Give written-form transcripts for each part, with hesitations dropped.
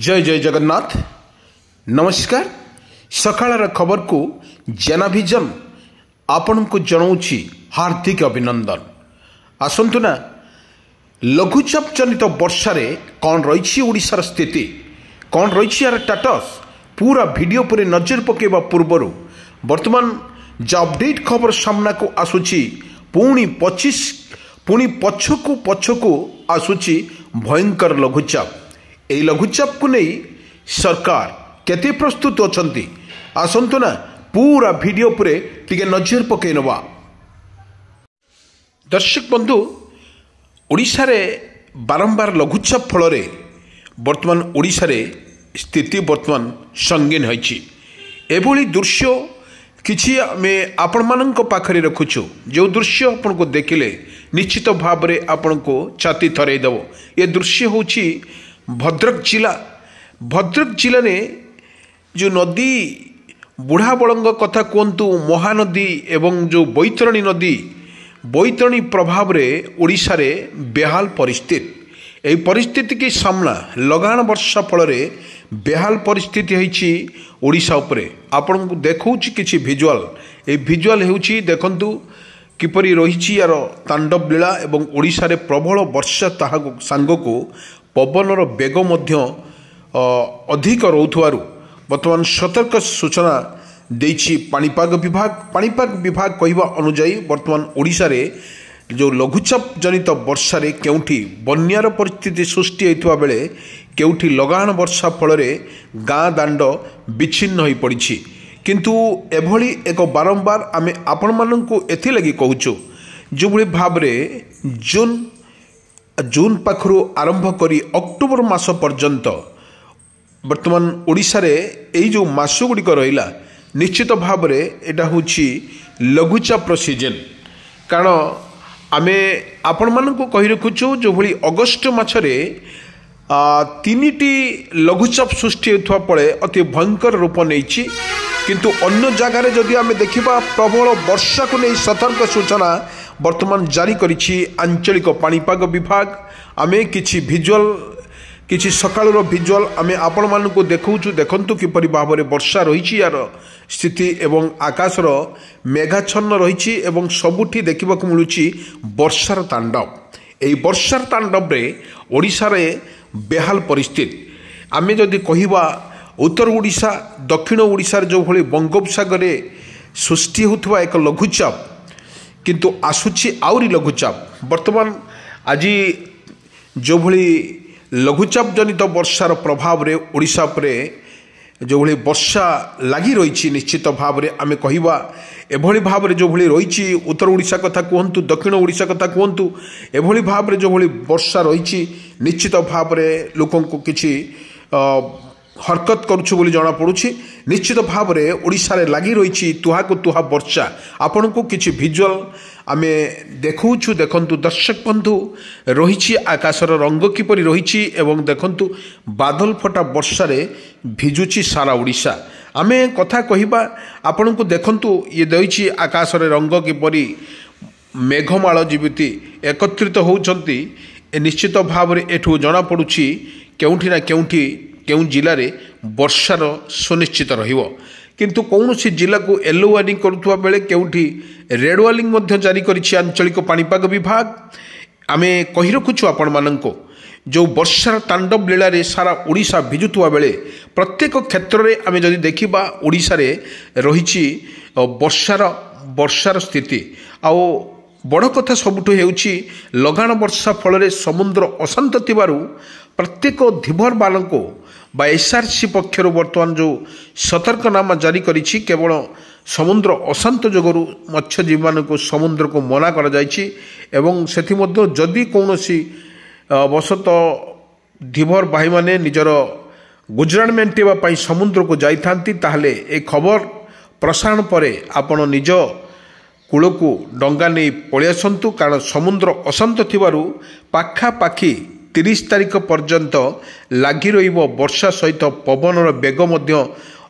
जय जय जगन्नाथ। नमस्कार। सकाळर खबर को जेनाभिजन आपण को जनाऊँगी हार्दिक अभिनंदन। आसंतु ना लघुचाप जनित वर्षा रे कौन रही ओडिशार स्थिति, कौन रही यार स्टेटस, पूरा वीडियो पर नजर पकेबा पूर्वर वर्तमान जो अपडेट खबर सामना को आसुची पुणी पछकू आसुची भयंकर लघुचाप। यही लघुचाप को नहीं सरकार केते प्रस्तुत अछंती आसंतु ना पूरा वीडियो पर टिके नजर पकई नवा। दर्शक बंधु, ओडिशा रे बारंबार लघुचाप फल वर्तमान ओडिशा रे स्थिति वर्तमान संगीन होइछि। एभली दृश्य किछि आमे आपण मानक पाखरे रखुछु, जो दृश्य आपन को देखिले निश्चित भाव में आपन को छाती थरई देव। ये दृश्य होछि भद्रक जिला ने जो नदी बुढ़ा बड़ंग कथा कहतु महानदी एवं जो बैतरणी प्रभाव रे ओडिशा रे बेहाल परिस्थिति। यही परिस्थिति की सामना लगान वर्षा फल बेहाल परिस्थिति होइछि ओडिशा उपरे। आपन को देखौछि किछि विजुअल। ए विजुअल हेउछि देखंतु किपरि रहिछि यार तांडव लीला एवं ओडिशा रे प्रबल वर्षा ताहा सांग को पवनर बेग मध्य अधिक रोथुवारु वर्तमान सतर्क सूचना देछि पाणीपाग विभाग कहवा अनुजाई वर्तमान ओडिशा रे जो लघुचाप जनित वर्षा रे केउठी बन्यार परिस्थिति सृष्टि होइतबा बेले केउठी लगान वर्षा फल गाँ दांड विच्छिन्न होई पड़िछि। किंतु एभली एक बारंबार आमे आपण माननकु एथि लगी कहूछु जो भली भाव रे जून पाखरु आरंभ करी अक्टोबर मास पर्यंत वर्तमान ओडिशा रे एई जो मास गुड़िक रहिला निश्चित भाव रे एटा होछि लघुचाप सीजन। कारण आमे आपण माननकु कहि रखुछु जो भली अगस्त माछरे तीनिटी लघुचाप सृष्टि होता पड़े अति भयंकर रूप नहीं। किंतु अन्य जगार जदि आम देखा प्रबल वर्षा को नहीं सतर्क सूचना वर्तमान जारी करिछि आंचलिक पाणीपाग विभाग। आमे किछि विजुअल किछि सकाळर विजुअल आमे आपण मानकु देखौछु। देखंतु किपरि भाव में वर्षा रही यार स्थिति एवं आकाशर मेघाच्छन्न रही एवं सबुठी देखा मिलूँ वर्षार तांडव। यही वर्षार तांडव रे ओडिशा रे बेहाल परिस्थिति। आमे जदि कहिबा उत्तर ओडिशा दक्षिण ओडिशा जो भली बंगोपसागर सृष्टि होता एक लघुचाप किंतु आसुची आउरी लघुचाप। वर्तमान आज जो भली लघुचाप जनित वर्षार प्रभाव रे ओडिशा पर जो भली वर्षा लगी रही निश्चित भाव में आमे कहिबा एभली भाव में जो भली रही उत्तर ओडिशा कथा कहतु दक्षिण ओडिशा कथा कहतु एभली भाव में जो भली वर्षा रही निश्चित भाव में लोकों को किछि हरकत करुछु बोली जना पड़ुछि। निश्चित भाव में ओडिशा रे लगी रही तुहा को तुहा वर्षा आपण को किछि विजुअल आमे देखौछु। देखंतु दर्शक बंधु रही आकाशर रंग किपरि रही एवं देखंतु बादल फटा वर्षा रे भिजुछि सारा ओडिशा। आमे कथा कहिबा आपण को देखंतु ये देछि आकाशर रंग किपरि मेघमाल जीविती एकत्रित होउछंती। निश्चित भाव में एठू जना पड़ुछि केउठी ना केउं जिले में वर्षार सुनिश्चित रहिबो। किंतु कौन सी जिला को येलो वार्निंग करुवा बेले केउठी रेड वार्निंग मध्य जारी करिछि आंचलिक पाणीपाग विभाग। आमे कहि रखुछु आपण माननको जो वर्षार तांडव लीला रे सारा ओडिशा भिजुथुवा बेले प्रत्येक क्षेत्र में आमे जदि देखिबा ओडिशा रे रहिछि वर्षार स्थिति। आउ बड़ कथा सबुठ हेउछि लगान वर्षा फल समुद्र अशांत थिबारु प्रत्येक धीवर बालको बा एसआरसी पक्षर वर्तमान जो सतर्कनामा जारी करिछि केवल समुद्र अशांत जोगरु मत्स्यजीवी मानक समुद्र को मना करा जाइछि एवं सेथि मध्ये जदि कौनसी बसत धीवर भाई माने निजर गुजराण मेंटेवा पई समुद्र को जाइथांती ताहले ए खबर प्रसारण परे आपण निज कूल को डंगा नहीं पलि आसतु। कारण समुद्र अशांत थिबारु पाखापाखि 30 तारीख पर्यंत लगी रहिबो वर्षा सहित पवनर बेग मध्य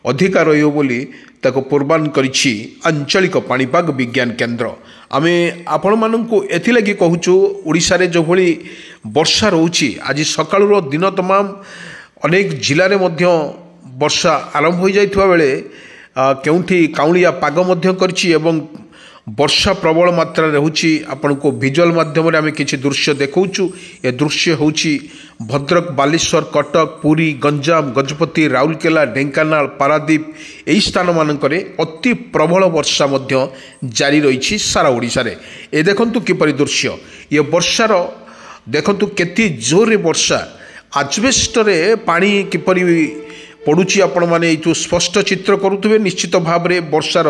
अधिका रहिबो बोली ताको पूर्वान करिछि आंचलिक पाणीपाग विज्ञान केन्द्र। आमे आपण माननकु एथिलागि कहूछु ओडिशा रे जो भली वर्षा रहउछि आज सकाळुर दिन तमाम अनेक जिले में वर्षा आरंभ हो जाइथिबा बेले केउठी काउलिया पाग मध्य करछि एवं वर्षा प्रबल मात्रा रहउछि। आपण को विजुअल माध्यम रे आमे किछि दृश्य देखौछु। ए दृश्य होछि भद्रक, बालेश्वर, कटक, पुरी, गंजाम, गजपति, राउरकेला, ढेंकानाल, पारादीप एही स्थान मानकरे अति प्रबल वर्षा मध्य जारी रही सारा ओडिशा रे। ए देखंतु किपरि दृश्य, ये वर्षार देखंतु केति जोरे वर्षा, आजबेस्ट रे पानी किपरि पड़ुची। आपण माने जो स्पष्ट चित्र करुवे निश्चित भाव में वर्षार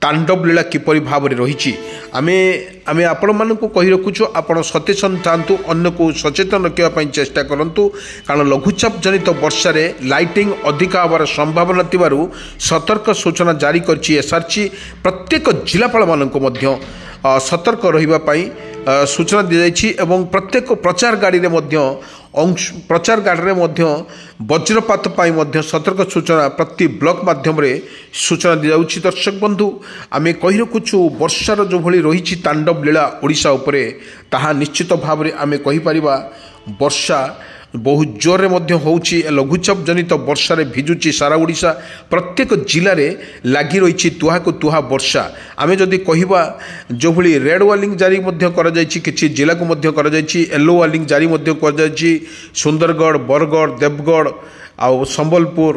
तांडव लीला किपरि भाव में रही। आमे आपण मानक कही रखुचु, आपण सचेतन थांतु, अन्य को सचेतन रखा चेष्टा करंतु, कारण लघुचाप जनित वर्षा रे लाइटिंग अधिक आवार संभावना थिबारु सतर्क सूचना जारी करछि एसआरसी। प्रत्येक जिलापाल मानक मध्य सतर्क रहिबा पई सूचना दी जाइछि एवं प्रत्येक प्रचार गाड़ी रे मध्य प्रचार गाड़ी रे मध्य वज्रपात पाई मध्य सतर्क सूचना प्रति ब्लॉक माध्यम रे सूचना दी जाउछि। दर्शक बंधु, आमे कहि रखुछु वर्षार जो भली रही तांडव लीला ओडिशा उपरे, ताहा निश्चित भाव रे आमे कहि परिबा वर्षा बहुत जोर में होउछि। लघुचाप जनित वर्षा रे भिजुची सारा ओडिशा, प्रत्येक जिले में लगी रही तुहा को तुहा वर्षा। आमे जदि कहिबा जो भली रेड वार्निंग जारी मध्य करा जायछि, किछि जिला को मध्य करा जायछि, येलो वार्निंग जारी मध्य करा जायछि। सुंदरगढ़, बरगढ़, देवगढ़ आउ संबलपुर,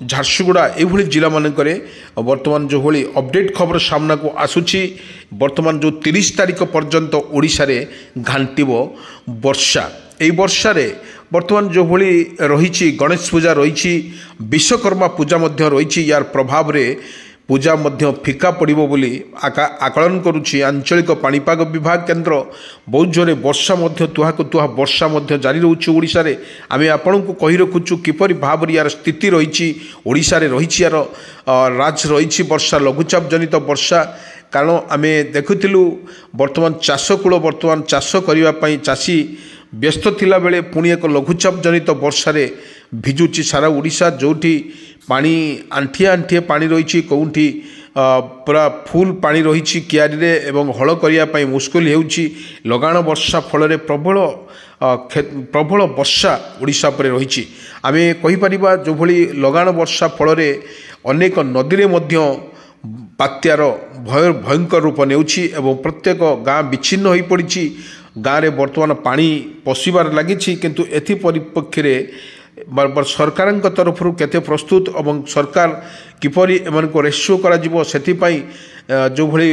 झारसुगुड़ा एभली जिला मानकरे वर्तमान जो भली अपडेट खबर सामना को आसुछि। वर्तमान जो 30 तारिख पर्यंत ओडिशा रे घांटिबो वर्षा। এই বর্ষারে বর্তমান যেভাবে রয়েছে গণেশ পূজা রয়েছে, বিশ্বকর্মা পূজা মধ্যে রয়েছে, ইয়ার প্রভাবে পূজা মধ্যে ফিকা পড়ব বলে আকলন করুছি আঞ্চলিক পাণিপাগ বিভাগ কেন্দ্র। বহুত জোরে বর্ষা মধ্যে তুহাকু তুহা বর্ষা মধ্যে জারি রয়েছে ওড়িশার। আমি আপনার কহি রখুছু কিপরি ভাবে ইয়ার স্থিতি রয়েছে ওড়িশার, রয়েছে ইয়ার রাজ রয়েছে বর্ষা, লঘুচাপ জনিত বর্ষা। কারণ আমি দেখুলু বর্তমান চাষ কূল বর্তমান চাষ করা চাষী व्यस्त थिला बेले पुणी एक लघुचाप जनित वर्षार भिजुची सारा ओडिशा, जोठी पानी आंठिए आंठिए पानी रही, कौटी पूरा फुल पानी रही कियारी रे एवं हल करने मुस्किल होउची। लगाण वर्षा फल प्रबल प्रबल वर्षा ओडिशा पर रही। आम कहीपर जो भली लगाण वर्षा फल अनेक नदी में बात्यार भयंकर रूप नेउछि एवं प्रत्येक गाँ विच्छिन्न हो पड़ी। गाँव में बर्तमान पानी पशिबार लगी, किंतु एथि परिप्रेक्षी बार सरकार तरफ केते प्रस्तुत एवं सरकार किपरि एमानको रेस्क्यू करा जिवो सेथिपाई जो भली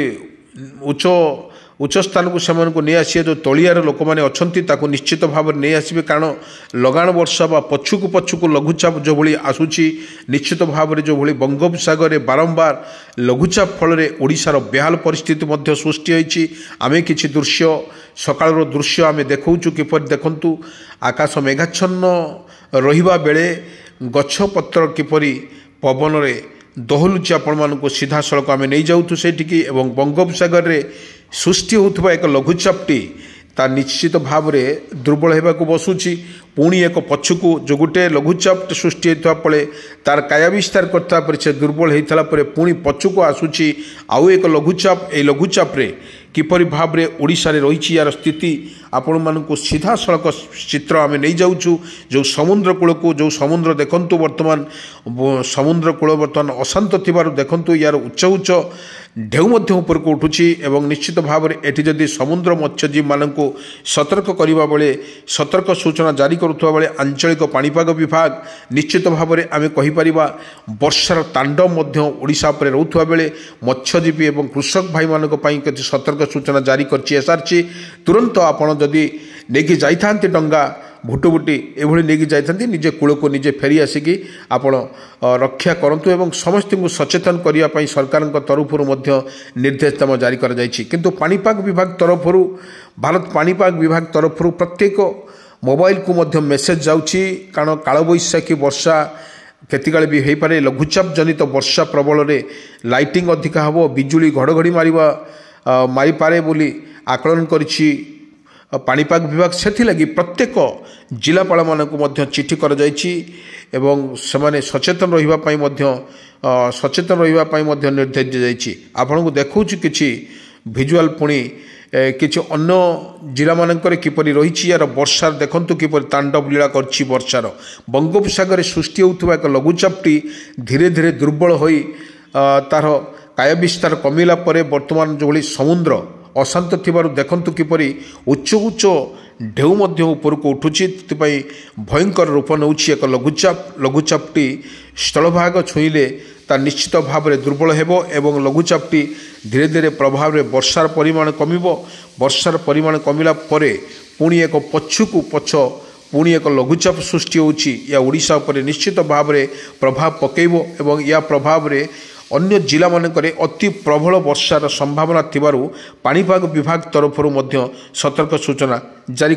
उच्च स्थान को से नहीं आसी जो तलियार लोक मैंने अच्छा निश्चित भाव में नहीं आसबे। कारण लगाण वर्षा बा पछुक पछुक लघुचाप जो भली आसुची, निश्चित भाव में जो भली बंगोपसागर बारंबार लघुचाप फल ओडिशार बेहाल परिस्थिति मध्य सृष्टि होईची। आमे किछि दृश्य सकाळर दृश्य आमे देखौछु किपर देखंतु आकाश मेघाच्छन्न रहिबा बेले गछपत्र किपरि पवन रे दहलुची। आपण मानक सीधा सड़क आमे नहीं जाउथु सेठिकी एवं बंगोपसागर रे सृष्टि होउथबा एक लघुचापटी ता निश्चित भाव में दुर्बल होगा बसुची। पुणी एक पछुकू जो गोटे लघुचाप सृष्टि होता पड़े तार काया विस्तार करता से दुर्बल होता पुणी पछुकू आसूची आउ एक लघुचाप। ए लघुचाप रे किपरि भाव में ओडिशा रे रही यार स्थिति आपण मानक सीधा सड़क चित्र आम नहीं जाऊँ। जो समुद्र कूल को जो समुद्र देखंतु वर्तमान समुद्र कूल वर्तमान अशांत थिबारु देखंतु यार उच्च उच्च ढेउ मध्य ऊपर को उठुची एवं निश्चित भाव में एटी जदि समुद्र मत्स्यजीवी मानक सतर्क करने बेले सतर्क सूचना जारी करुवा बेले आंचलिक पाणीपाग विभाग निश्चित भाव में आम कहीपर वर्षार तांडव ओडिशा पर रोथुवा बेले मत्स्यजीवी एवं कृषक भाई मानक किसी सतर्क सूचना जारी करछि एसआरसी। तुरंत आपण जदि नेकी जाइथांती डंगा भुटुभुटी एभली नेकी जाइथांती निजे कूल को निजे फेरी आसिकी आपण रक्षा करंतु एवं समस्त को सचेतन करिया पई सरकार तरफरु मध्य निर्देशनामा जारी करा जायछि। किंतु पाणीपाग विभाग तरफरु भारत पाणीपाग विभाग तरफरु प्रत्येक मोबाइल को मध्य मेसेज जाउछि। कारण कालबैशाखी वर्षा केतिकाले भी हो पारे लघुचाप जनित वर्षा प्रबल रे लाइटिंग अधिक हबो बिजुली घड़घड़ी मारी पारे बोली आकलन करिछि पाणीपाग विभाग। से लगी प्रत्येक जिलापाल मानक मध्य चिठी कर जाइछि एवं सेमाने सचेतन रहिबा पई मध्य निर्देश दी जाइछि। आपन को देखौछु किछि ভিজুଆল পুଣି କିଛି ଅନ୍ୟ ଜିଲ୍ଲାମାନଙ୍କରେ କିପରି ରହିଛି ଏହାର ବର୍ଷାର ଦେଖନ୍ତୁ କିପରି ତାଣ୍ଡବ ଲୀଳା କରିଛି ବର୍ଷାର। ବଙ୍ଗୋପସାଗରରେ ସୃଷ୍ଟି ହେଉଥିବା ଏକ ଲଘୁଚାପଟି ଧୀରେ ଧୀରେ ଦୁର୍ବଳ ହୋଇ ତାର କାୟ ବିସ୍ତାର କମିଲା ପରେ ବର୍ତ୍ତମାନ ଯେଉଁଭଳି ସମୁଦ୍ର ଅଶାନ୍ତ ଥିବାରୁ ଦେଖନ୍ତୁ କିପରି ଉଚ୍ଚ ଉଚ୍ଚ ଢେଉ ମଧ୍ୟ ଉପରକୁ ଉଠୁଛି। ସେଥିପାଇଁ ଭୟଙ୍କର ରୂପ ନେଉଛି ଏକ ଲଘୁଚାପଟି ସ୍ଥଳଭାଗ ଛୁଇଁଲେ ତା ନିଶ୍ଚିତ ଭାବରେ ଦୁର୍ବଳ ହେବ ଏବଂ ଲଘୁଚାପଟି ଧୀରେ ଧୀରେ ପ୍ରଭାବରେ ବର୍ଷାର ପରିମାଣ କମିବ। ବର୍ଷାର ପରିମାଣ କମିଲା ପରେ ପୁଣି ଏକ ପଛ ପୁଣି ଏକ ଲଘୁଚାପ ସୃଷ୍ଟି ହେଉଛି। ଏହା ଓଡ଼ିଶା ଉପରେ ନିଶ୍ଚିତ ଭାବରେ ପ୍ରଭାବ ପକାଇବ ଏବଂ ଏହା ପ୍ରଭାବରେ ଅନ୍ୟ ଜିଲ୍ଲାମାନଙ୍କରେ ଅତି ପ୍ରବଳ ବର୍ଷାର ସମ୍ଭାବନା ଥିବାରୁ ପାଣିପାଗ ବିଭାଗ ତରଫରୁ ମଧ୍ୟ ସତର୍କ ସୂଚନା ଜାରି